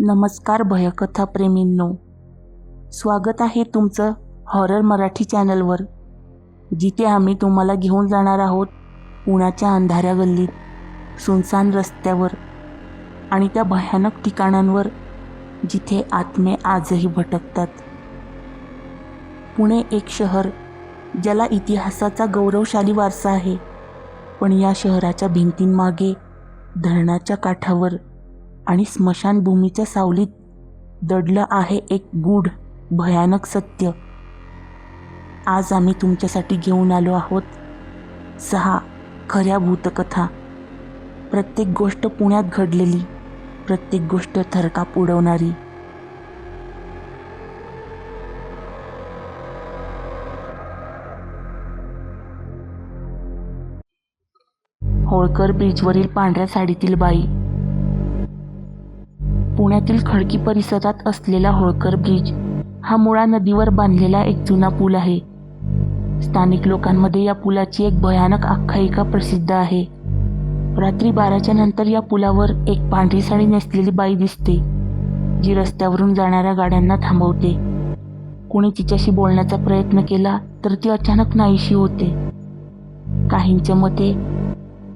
नमस्कार भयकथा प्रेमींनो, स्वागत आहे तुमचं हॉरर मराठी चॅनलवर, जिथे आम्ही तुम्हाला घेऊन जाणार आहोत पुण्याच्या अंधाऱ्या गल्लीत, सुनसान रस्त्यावर आणि त्या भयानक ठिकाणांवर जिथे आत्मे आजही भटकतात. पुणे एक शहर ज्याला इतिहासाचा गौरवशाली वारसा आहे, पण या शहराच्या भिंतींमागे, धरणाच्या काठावर आणि स्मशानभूमीच्या सावलीत दडलं आहे एक गूढ भयानक सत्य. आज आम्ही तुमच्यासाठी घेऊन आलो आहोत 6 खऱ्या भूतकथा. प्रत्येक गोष्ट पुण्यात घडलेली, प्रत्येक गोष्ट थरकाप उडवणारी. होळकर ब्रिजवरील पांढऱ्या साडीतील बाई. पुण्यातील खडकी परिसरात असलेला होळकर ब्रिज हा मुळा नदीवर बांधलेला एक जुना पूल आहे. स्थानिक लोकांमध्ये या पुलाची एक भयानक आख्यायिका प्रसिद्ध आहे. रात्री 12च्या नंतर या पुलावर एक पांढरी साडी नेसलेली बाई दिसते, जी रस्त्यावरून जाणाऱ्या गाड्यांना थांबवते. कोणी तिच्याशी बोलण्याचा प्रयत्न केला तर ती अचानक नाहीशी होते. काहींच्या मते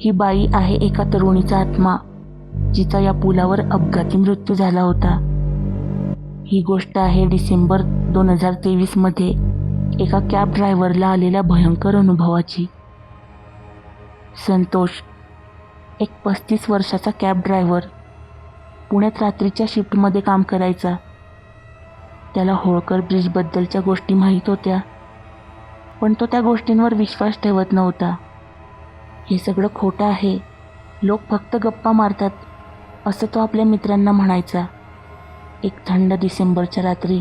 ही बाई आहे एका तरुणीचा आत्मा, जिचा या पुलावर अपघाती मृत्यू झाला होता. ही गोष्ट आहे डिसेंबर 2023 मध्ये एका कॅब ड्रायव्हरला आलेल्या भयंकर अनुभवाची. संतोष, एक 35 वर्षाचा कॅब ड्रायव्हर, पुण्यात रात्रीच्या शिफ्टमध्ये काम करायचा. त्याला होळकर ब्रिजबद्दलच्या गोष्टी माहीत होत्या, पण तो त्या गोष्टींवर विश्वास ठेवत नव्हता. हे सगळं खोटं आहे, लोक फक्त गप्पा मारतात, असं तो आपल्या मित्रांना म्हणायचा. एक थंड डिसेंबरच्या रात्री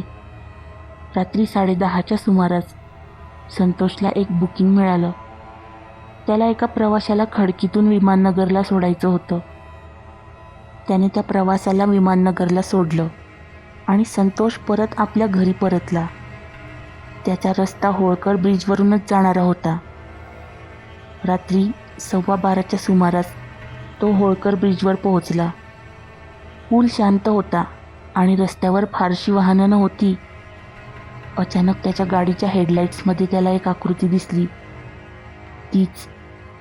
10:30च्या सुमारास संतोषला एक बुकिंग मिळालं. त्याला एका प्रवाशाला खडकीतून विमाननगरला सोडायचं होतं. त्याने त्या प्रवासाला विमाननगरला सोडलं आणि संतोष परत आपल्या घरी परतला. त्याचा रस्ता होळकर ब्रिजवरूनच जाणारा होता. रात्री 12:15च्या सुमारास तो होळकर ब्रिजवर पोहोचला. पूल शांत होता आणि रस्त्यावर फारशी वाहनं नव्हती. अचानक त्याच्या गाडीच्या हेडलाईट्समध्ये त्याला एक आकृती दिसली. तीच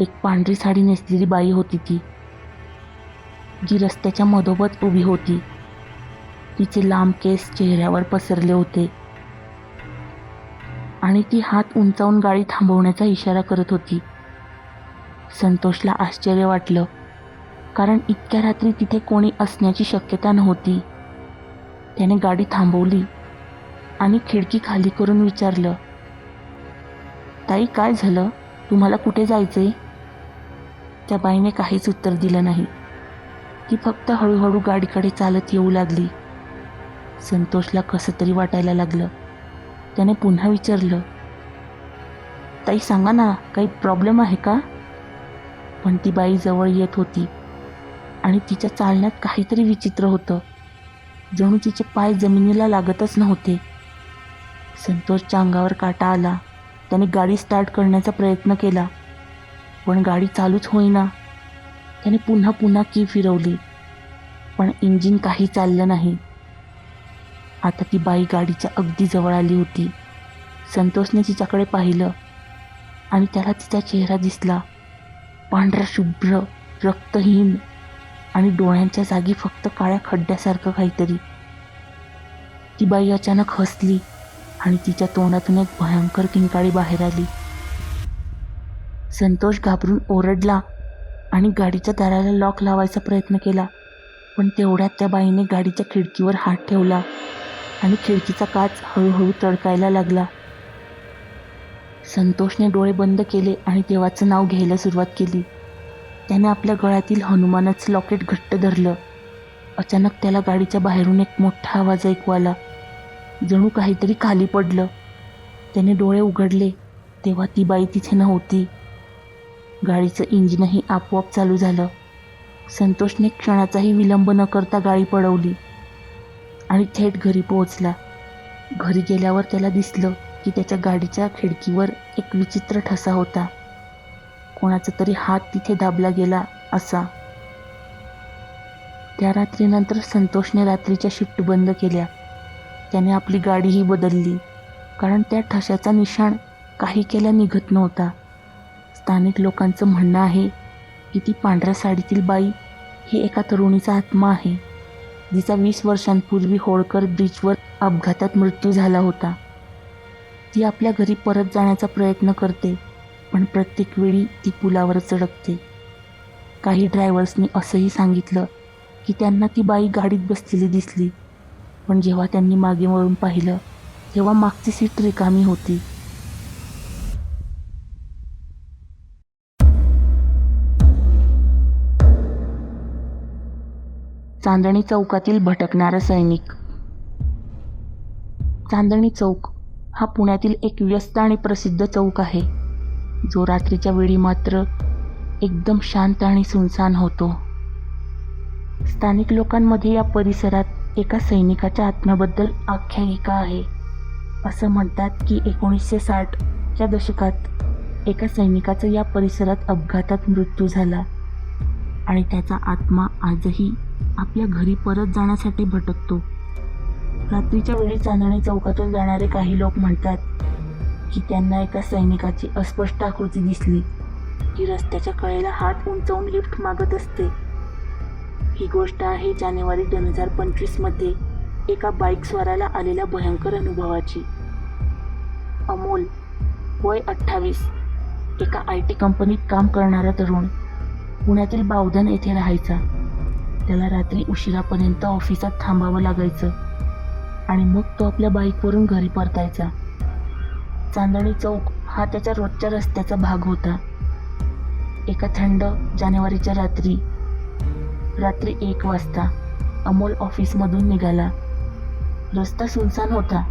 एक पांढरी साडी नेसलेली बाई होती, ती जी रस्त्याच्या मधोमध उभी होती. तिचे लांब केस चेहऱ्यावर पसरले होते आणि ती हात उंचावून गाडी थांबवण्याचा इशारा करत होती. संतोषला आश्चर्य वाटलं, कारण इतक्या रात्री तिथे कोणी असण्याची शक्यता नव्हती. त्याने गाडी थांबवली आणि खिडकी खाली करून विचारलं, ताई, काय झालं? तुम्हाला कुठे जायचंय? त्या बाईने काहीच उत्तर दिलं नाही. ती फक्त हळूहळू गाडीकडे चालत येऊ लागली. संतोषला कसं तरी वाटायला लागलं. त्याने पुन्हा विचारलं, ताई सांगा ना, काही प्रॉब्लेम आहे का? पण ती बाई जवळ येत होती आणि तिच्या चालण्यात काहीतरी विचित्र होतं. जणू तिचे पाय जमिनीला लागतच नव्हते. संतोषच्या अंगावर काटा आला. त्याने गाडी स्टार्ट करण्याचा प्रयत्न केला, पण गाडी चालूच होईना. त्याने पुन्हा की फिरवली, पण इंजिन काही चाललं नाही. आता ती बाई गाडीच्या अगदी जवळ आली होती. संतोषने तिच्याकडे पाहिलं आणि त्याला तिचा चेहरा दिसला. पांढरा शुभ्र, रक्तहीन आणि डोळ्यांच्या जागी फक्त काळ्या खड्ड्यासारखं काहीतरी. ती बाई अचानक हसली आणि तिच्या तोंडातून एक भयंकर किंकाळी बाहेर आली. संतोष घाबरून ओरडला आणि गाडीच्या दाराला लॉक लावायचा प्रयत्न केला, पण तेवढ्यात त्या बाईने गाडीच्या खिडकीवर हात ठेवला आणि खिडकीचा काच हळूहळू तडकायला लागला. संतोषने डोळे बंद केले आणि देवाचं नाव घ्यायला सुरुवात केली. त्याने आपल्या गळ्यातील हनुमानाचं लॉकेट घट्ट धरलं. अचानक त्याला गाडीच्या बाहेरून एक मोठा आवाज ऐकू आला, जणू काहीतरी खाली पडलं. त्याने डोळे उघडले तेव्हा ती बाई तिथे नव्हती. गाडीचं इंजिनही आपोआप चालू झालं. संतोषने क्षणाचाही विलंब न करता गाडी पळवली आणि थेट घरी पोहोचला. घरी गेल्यावर त्याला दिसलं की त्याच्या गाडीच्या खिडकीवर एक विचित्र ठसा होता. कोणाचा तरी हात तिथे दाबला गेला असा. त्या रात्रीनंतर संतोषने रात्रीच्या शिफ्ट बंद केल्या. त्याने आपली गाडीही बदलली, कारण त्या ठशाचा निशाण काही केल्या निघत नव्हता. स्थानिक लोकांचं म्हणणं आहे की ती पांढऱ्या साडीतील बाई ही एका तरुणीचा आत्मा आहे, जिचा 20 वर्षांपूर्वी होळकर ब्रिजवर अपघातात मृत्यू झाला होता. ती आपल्या घरी परत जाण्याचा प्रयत्न करते, पण प्रत्येक वेळी ती पुलावर चढकते. काही ड्रायव्हर्सनी असंही सांगितलं की त्यांना ती बाई गाडीत बसलेली दिसली, पण जेव्हा त्यांनी मागे वळून पाहिलं तेव्हा मागची सीट रिकामी होती. चांदणी चौकातील भटकणारा सैनिक. चांदणी चौक हा पुण्यातील एक व्यस्त आणि प्रसिद्ध चौक आहे, जो रात्रीच्या वेळी मात्र एकदम शांत आणि सुनसान होतो. स्थानिक लोकांमध्ये या परिसरात एका सैनिकाच्या आत्म्याबद्दल आख्यायिका आहे. असं म्हणतात की 1960च्या दशकात एका सैनिकाचा या परिसरात अपघातात मृत्यू झाला आणि त्याचा आत्मा आजही आपल्या घरी परत जाण्यासाठी भटकतो. रात्रीच्या वेळी चांदणी चौकातून जाणारे काही लोक म्हणतात की त्यांना एका सैनिकाची अस्पष्ट आकृती दिसली, जी रस्त्याच्या कडेला हात उंचावून लिफ्ट मागत असते. ही गोष्ट आहे जानेवारी 2025 मध्ये एका बाईक स्वाराला आलेल्या भयंकर अनुभवाची. अमोल, वय 28, एका IT कंपनीत काम करणारा तरुण, पुण्यातील बावधन येथे राहायचा. त्याला रात्री उशिरापर्यंत ऑफिसात थांबावं लागायचं आणि मग तो आपल्या बाईकवरून घरी परतायचा. चांदणी चौक हा त्याच्या रोजच्या रस्त्याचा भाग होता. एका थंड जानेवारीच्या रात्री 1 वाजता अमोल ऑफिसमधून निघाला. रस्ता सुनसान होता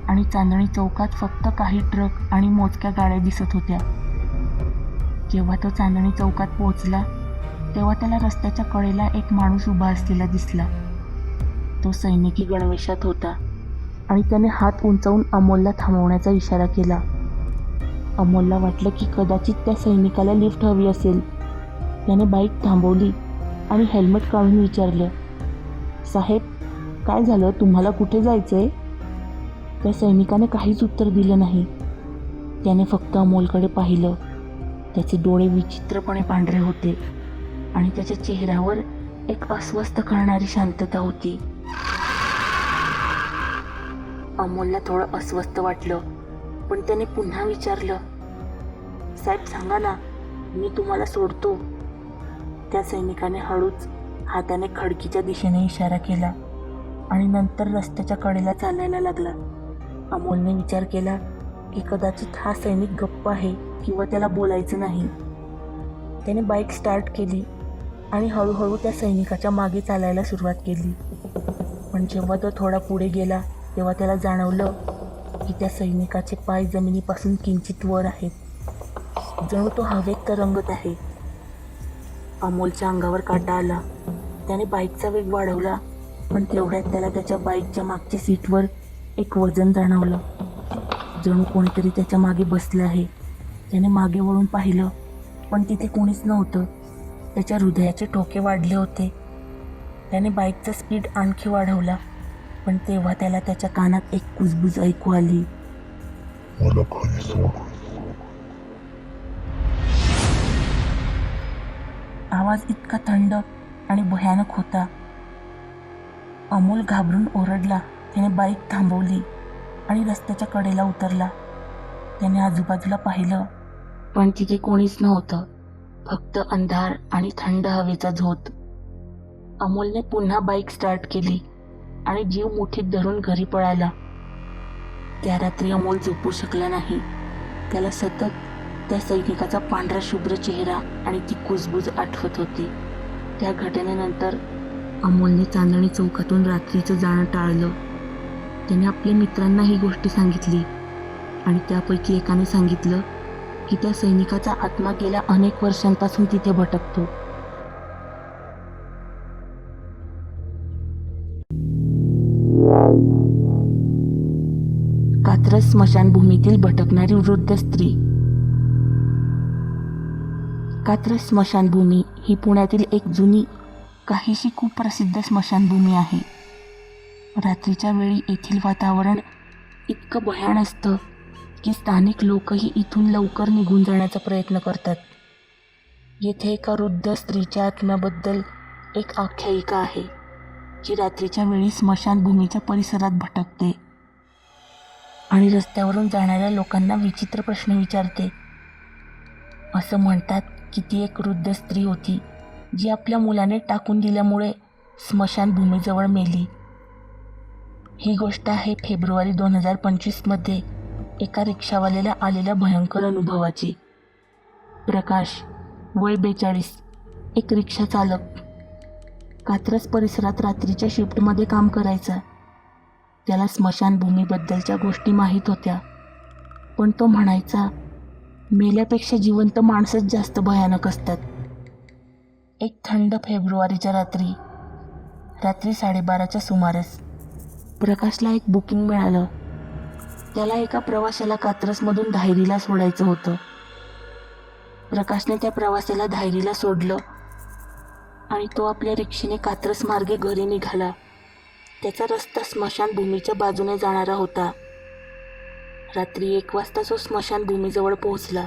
आणि चांदणी चौकात फक्त काही ट्रक आणि मोजक्या गाड्या दिसत होत्या. जेव्हा तो चांदणी चौकात पोहोचला तेव्हा त्याला रस्त्याच्या कडेला एक माणूस उभा असलेला दिसला. तो सैनिकी गणवेशात होता आणि त्याने हात उंचावून अमोलला थांबवण्याचा इशारा केला. अमोलला वाटलं की कदाचित त्या सैनिकाला लिफ्ट हवी असेल. त्याने बाईक थांबवली आणि हेल्मेट काढून विचारलं, साहेब, काय झालं, तुम्हाला कुठे जायचंय? त्या सैनिकाने काहीच उत्तर दिलं नाही. त्याने फक्त अमोलकडे पाहिलं. त्याचे डोळे विचित्रपणे पांढरे होते आणि त्याच्या चेहऱ्यावर एक अस्वस्थ करणारी शांतता होती. अमोलला थोडं अस्वस्थ वाटलं, पण त्याने पुन्हा विचारलं, साहेब सांगा ना, मी तुम्हाला सोडतो. त्या सैनिकाने हळूच हाताने खडकीच्या दिशेने इशारा केला आणि नंतर रस्त्याच्या कडेला चालायला लागला. अमोलने विचार केला की कदाचित हा सैनिक गप्प आहे किंवा त्याला बोलायचं नाही. त्याने बाईक स्टार्ट केली आणि हळूहळू त्या सैनिकाच्या मागे चालायला सुरुवात केली. पण जेव्हा तो थोडा पुढे गेला तेव्हा त्याला जाणवलं की त्या सैनिकाचे पाय जमिनीपासून किंचित वर आहेत, जणू तो हवेत तरंगत आहे. अमोलच्या अंगावर काटा आला. त्याने बाईकचा वेग वाढवला, पण तेवढ्यात त्याला त्याच्या बाईकच्या मागच्या सीटवर एक वजन जाणवलं, जणू कोणीतरी त्याच्या मागे बसलं आहे. त्याने मागे वळून पाहिलं, पण तिथे कोणीच नव्हतं. त्याच्या हृदयाचे ठोके वाढले होते. त्याने बाईकचा स्पीड आणखी वाढवला, पण तेव्हा त्याला त्याच्या कानात एक कुजबुज ऐकू आली, मला घरी सोड. आवाज इतका थंड आणि भयानक होता. अमोल घाबरून ओरडला. त्याने बाईक थांबवली आणि रस्त्याच्या कडेला उतरला. त्याने आजूबाजूला पाहिलं, पण तिथे कोणीच नव्हतं, फक्त अंधार आणि थंड हवेचा झोत. अमोलने पुन्हा बाईक स्टार्ट केली आणि जीव मुठीत धरून घरी पळाला. त्या रात्री अमोल झोपू शकला नाही. त्याला सतत त्या सैनिकाचा पांढरा शुभ्र चेहरा आणि ती कुजबुज आठवत होती. त्या घटनेनंतर अमोलने चांदणी चौकातून रात्रीचं जाणं टाळलं. त्याने आपल्या मित्रांना ही गोष्ट सांगितली आणि त्यापैकी एकाने सांगितलं की त्या सैनिकाचा आत्मा गेल्या अनेक वर्षांपासून तिथे भटकतो. कात्रज स्मशानभूमीतील भटकणारी वृद्ध स्त्री. कात्रज स्मशानभूमी ही पुण्यातील एक जुनी काहीशी खूप प्रसिद्ध स्मशानभूमी आहे. रात्रीच्या वेळी येथील वातावरण इतकं भयान असतं की स्थानिक लोकही इथून लवकर निघून जाण्याचा प्रयत्न करतात. येथे एका वृद्ध स्त्रीच्या आत्म्याबद्दल एक आख्यायिका आहे, जी रात्रीच्या वेळी स्मशानभूमीच्या परिसरात भटकते आणि रस्त्यावरून जाणाऱ्या लोकांना विचित्र प्रश्न विचारते. असं म्हणतात की ती एक वृद्ध स्त्री होती, जी आपल्या मुलाने टाकून दिल्यामुळे स्मशानभूमीजवळ मेली. ही गोष्ट आहे फेब्रुवारी 2025 एका रिक्षावाल्याला आलेल्या भयंकर अनुभवाची. प्रकाश, वय 42, एक रिक्षा चालक. कात्रज परिसरात रात्रीच्या शिफ्टमध्ये काम करायचा. त्याला स्मशानभूमीबद्दलच्या गोष्टी माहीत होत्या, पण तो म्हणायचा, मेल्यापेक्षा जिवंत माणसंच जास्त भयानक असतात. एक थंड फेब्रुवारीच्या रात्री 12:30च्या सुमारास प्रकाशला एक बुकिंग मिळालं. त्याला एका प्रवाशाला कात्रजमधून धायरीला सोडायचं होतं. प्रकाशने त्या प्रवाशाला धायरीला सोडलं आणि तो आपल्या रिक्षेने कात्रज मार्गे घरी निघाला. त्याचा रस्ता स्मशानभूमीच्या बाजूने जाणारा होता. रात्री 1 वाजता तो स्मशानभूमीजवळ पोहोचला.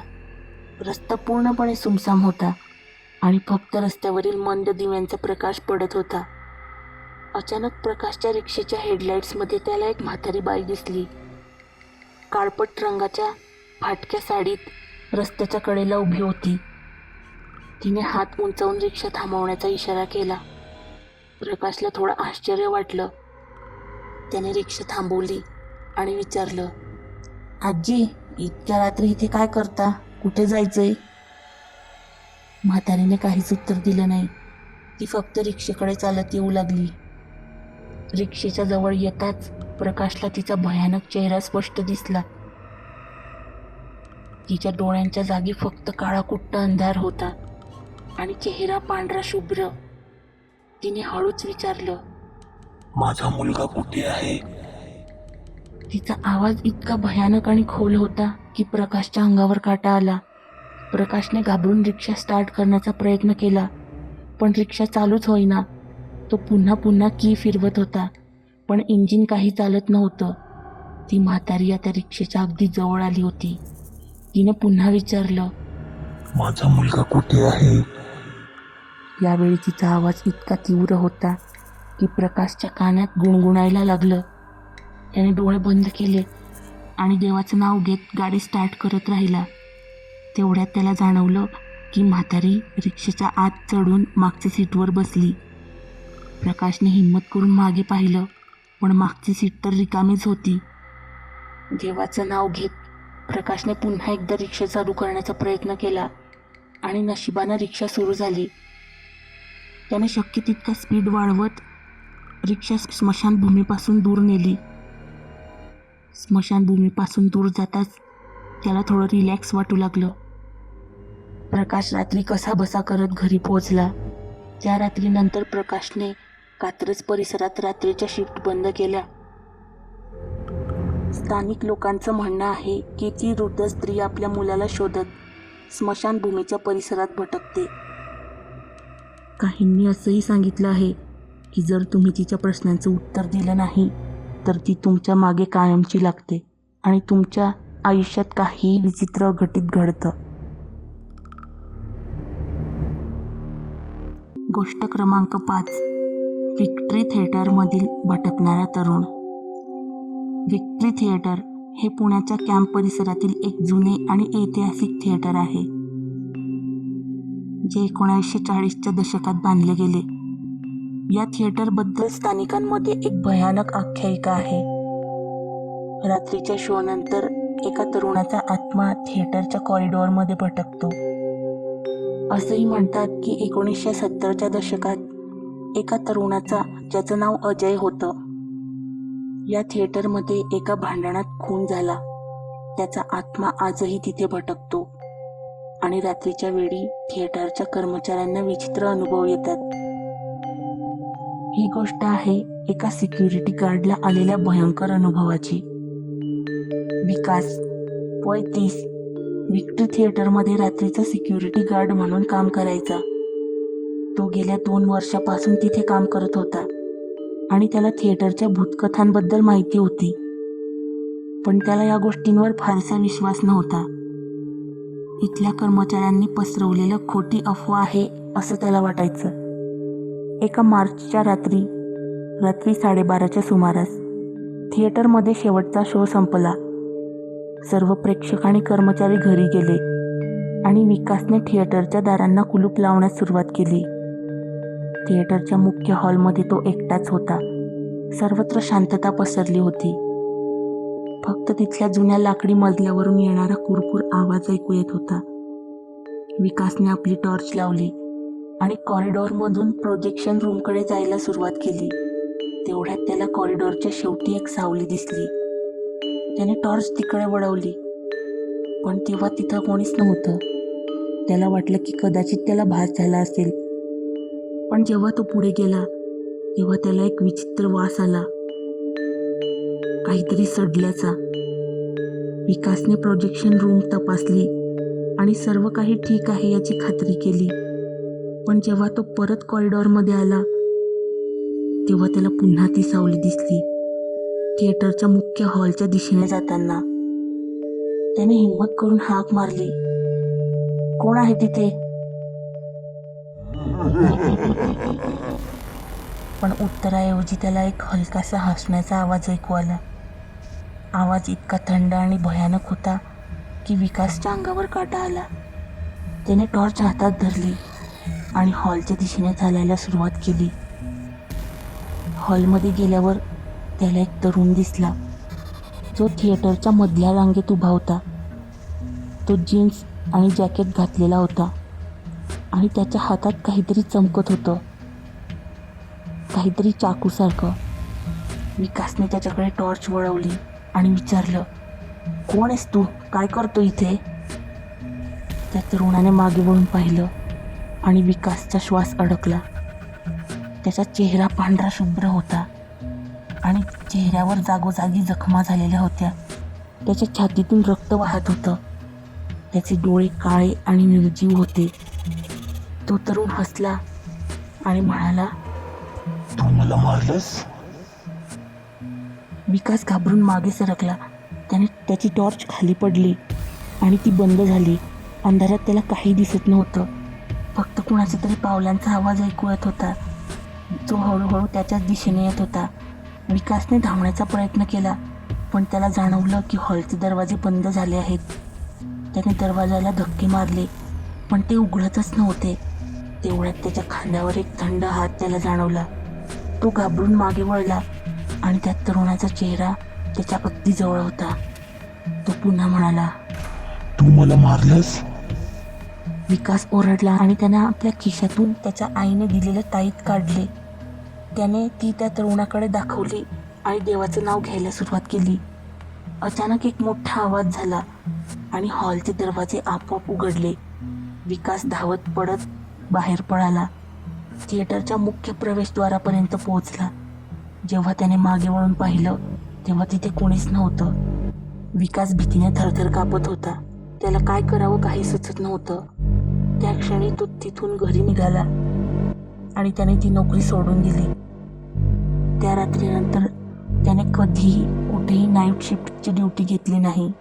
रस्ता पूर्णपणे सुमसाम होता आणि फक्त रस्त्यावरील मंद दिव्यांचा प्रकाश पडत होता. अचानक प्रकाशच्या रिक्षेच्या हेडलाईट्समध्ये त्याला एक म्हातारी बाई दिसली. काळपट रंगाच्या फाटक्या साडीत रस्त्याच्या कडेला उभी होती. तिने हात उंचावून रिक्षा थांबवण्याचा इशारा केला. प्रकाशला थोडं आश्चर्य वाटलं. त्याने रिक्षा थांबवली आणि विचारलं, आजी, इतक्या रात्री इथे काय करता? कुठे जायचंय? म्हातारीने काहीच उत्तर दिलं नाही. ती फक्त रिक्षेकडे चालत येऊ लागली. रिक्षेच्या जवळ येताच प्रकाशला तिचा भयानक चेहरा स्पष्ट दिसला. तिच्या डोळ्यांच्या जागी फक्त काळाकुट्ट अंधार होता आणि चेहरा पांढरा शुभ्र. तिने हळूच विचारलं, माझा मुलगा कुठे आहे? तिचा आवाज इतका भयानक आणि खोल होता की प्रकाशच्या अंगावर काटा आला. प्रकाशने घाबरून रिक्षा स्टार्ट करण्याचा प्रयत्न केला, पण रिक्षा चालूच होईना. तो पुन्हा पुन्हा की फिरवत होता, पण इंजिन काही चालत नव्हतं. ती म्हातारी आता रिक्षेच्या अगदी जवळ आली होती. तिने पुन्हा विचारलं, माझा मुलगा कुठे आहे? यावेळी तिचा आवाज इतका तीव्र होता की प्रकाशच्या कानात गुणगुणायला लागलं. त्याने डोळे बंद केले आणि देवाचं नाव घेत गाडी स्टार्ट करत राहिला. तेवढ्यात त्याला जाणवलं की म्हातारी रिक्षेच्या आत चढून मागच्या सीटवर बसली. प्रकाशने हिंमत करून मागे पाहिलं, पण मागची सीट तर रिकामीच होती. देवाचं नाव घेत प्रकाशने पुन्हा एकदा रिक्षा चालू करण्याचा प्रयत्न केला आणि नशिबानं रिक्षा सुरू झाली. त्याने शक्य तितका स्पीड वाढवत रिक्षा स्मशानभूमीपासून दूर नेली. स्मशानभूमीपासून दूर जाताच त्याला थोडं रिलॅक्स वाटू लागलं. प्रकाश रात्री कसाबसा करत घरी पोहोचला. त्या रात्रीनंतर प्रकाशने कात्रज परिसरात रात्रीच्या शिफ्ट बंद केल्या. स्थानिक लोकांचं म्हणणं आहे की ती वृद्ध स्त्री आपल्या मुलाला शोधत स्मशानभूमीच्या परिसरात भटकते. काहींनी असंही सांगितलं आहे की जर तुम्ही तिच्या प्रश्नांचं उत्तर दिलं नाही तर ती तुमच्या मागे कायमची लागते आणि तुमच्या आयुष्यात काही विचित्र घटित घडतं. गोष्ट क्रमांक 5. व्हिक्टरी थिएटरमधील भटकणारा तरुण. व्हिक्टरी थिएटर हे पुण्याच्या कॅम्प परिसरातील एक जुने आणि ऐतिहासिक थिएटर आहे, जे 1940च्या दशकात बांधले गेले. या थिएटरबद्दल स्थानिकांमध्ये एक भयानक आख्यायिका आहे. रात्रीच्या शो नंतर एका तरुणाचा आत्मा थिएटरच्या कॉरिडॉरमध्ये भटकतो. असंही म्हणतात की 1970च्या दशकात एका तरुणाचा, ज्याचं नाव अजय होतं, या थिएटरमध्ये एका भांडणात खून झाला. त्याचा आत्मा आजही तिथे भटकतो आणि रात्रीच्या वेळी थिएटरच्या कर्मचाऱ्यांना विचित्र अनुभव येतात. ही गोष्ट आहे एका सिक्युरिटी गार्डला आलेल्या भयंकर अनुभवाची. विकास, वय 30, व्हिक्टरी थिएटरमध्ये रात्रीचा सिक्युरिटी गार्ड म्हणून काम करायचा. तो गेल्या 2 वर्षापासून तिथे काम करत होता आणि त्याला थिएटरच्या भूतकथांबद्दल माहिती होती. पण त्याला या गोष्टींवर फारसा विश्वास नव्हता. इथल्या कर्मचाऱ्यांनी पसरवलेलं खोटी अफवा आहे असं त्याला वाटायचं. एका मार्चच्या रात्री 12:30च्या सुमारास थिएटरमध्ये शेवटचा शो संपला. सर्व प्रेक्षक आणि कर्मचारी घरी गेले आणि विकासने थिएटरच्या दारांना कुलूप लावण्यास सुरुवात केली. थिएटरच्या मुख्य हॉलमध्ये तो एकटाच होता. सर्वत्र शांतता पसरली होती. फक्त तिथल्या जुन्या लाकडी मजल्यावरून येणारा कुरकुर आवाज ऐकू येत होता. विकासने आपली टॉर्च लावली आणि कॉरिडॉरमधून प्रोजेक्शन रूमकडे जायला सुरुवात केली. तेवढ्यात त्याला कॉरिडॉरच्या शेवटी एक सावली दिसली. त्याने टॉर्च तिकडे वळवली, पण तेव्हा तिथं कोणीच नव्हतं. त्याला वाटलं की कदाचित त्याला भास झाला असेल. पण जेव्हा तो पुढे गेला तेव्हा त्याला एक विचित्र वास आला, काहीतरी सडल्याचा. विकासने प्रोजेक्शन रूम तपासली आणि सर्व काही ठीक आहे याची खात्री केली. पण जेव्हा तो परत कॉरिडॉरमध्ये आला तेव्हा त्याला पुन्हा ती सावली दिसली, थिएटरच्या मुख्य हॉलच्या दिशेने जाताना. त्याने हिंमत करून हाक मारली, कोण आहे तिथे? पण उत्तराऐवजी त्याला एक हलकासा हसण्याचा आवाज ऐकू आला. आवाज इतका थंड आणि भयानक होता की विकासच्या अंगावर काटा आला. त्याने टॉर्च हातात धरली आणि हॉलच्या दिशेने चालायला सुरुवात केली. हॉलमध्ये गेल्यावर त्याला एक तरुण दिसला, जो थिएटरच्या मधल्या रांगेत उभा होता. तो जीन्स आणि जॅकेट घातलेला होता आणि त्याच्या हातात काहीतरी चमकत होतं, काहीतरी चाकूसारखं. विकासने त्याच्याकडे टॉर्च वळवली आणि विचारलं, कोण आहेस तू? काय करतो इथे? त्या तरुणाने मागे वळून पाहिलं आणि विकासचा श्वास अडकला. त्याचा चेहरा पांढरा शुभ्र होता आणि चेहऱ्यावर जागोजागी जखमा झालेल्या होत्या. त्याच्या छातीतून रक्त वाहत होतं. त्याचे डोळे काळे आणि निर्जीव होते. तो तरुण हसला आणि म्हणाला, तू मला मारलंस? विकास घाबरून मागे सरकला. त्याने त्याची टॉर्च खाली पडली आणि ती बंद झाली. अंधारात त्याला काही दिसत नव्हतं. फक्त कुणाच्या तरी पावलांचा आवाज ऐकू येत होता, जो हळूहळू त्याच्याच दिशेने येत होता. विकासने धावण्याचा प्रयत्न केला, पण त्याला जाणवलं की हॉलचे दरवाजे बंद झाले आहेत. त्याने दरवाजाला धक्के मारले, पण ते उघडतच नव्हते. तेवढ्यात त्याच्या खांद्यावर एक थंड हात त्याला जाणवला. तो घाबरून मागे वळला आणि त्या तरुणाचा चेहरा त्याच्या अगदी जवळ होता. तो पुन्हा म्हणाला, तू मला मारलंस? विकास ओरडला आणि त्याने आपल्या खिशातून त्याच्या आईने दिलेलं ताईत काढले. त्याने ती त्या तरुणाकडे दाखवली आणि देवाचं नाव घ्यायला सुरुवात केली. अचानक एक मोठा आवाज झाला आणि हॉलचे दरवाजे आपोआप उघडले. विकास धावत पडत बाहेर पळाला. थिएटरच्या मुख्य प्रवेशद्वारापर्यंत पोहोचला. जेव्हा त्याने मागे वळून पाहिलं तेव्हा तिथे कोणीच नव्हतं. विकास भीतीने थरथर कापत होता. त्याला काय करावं काही सुचत नव्हतं. त्या क्षणी तो तिथून घरी निघाला आणि त्याने ती नोकरी सोडून दिली. त्या रात्रीनंतर त्याने कधीही कुठेही नाईट शिफ्टची ड्युटी घेतली नाही.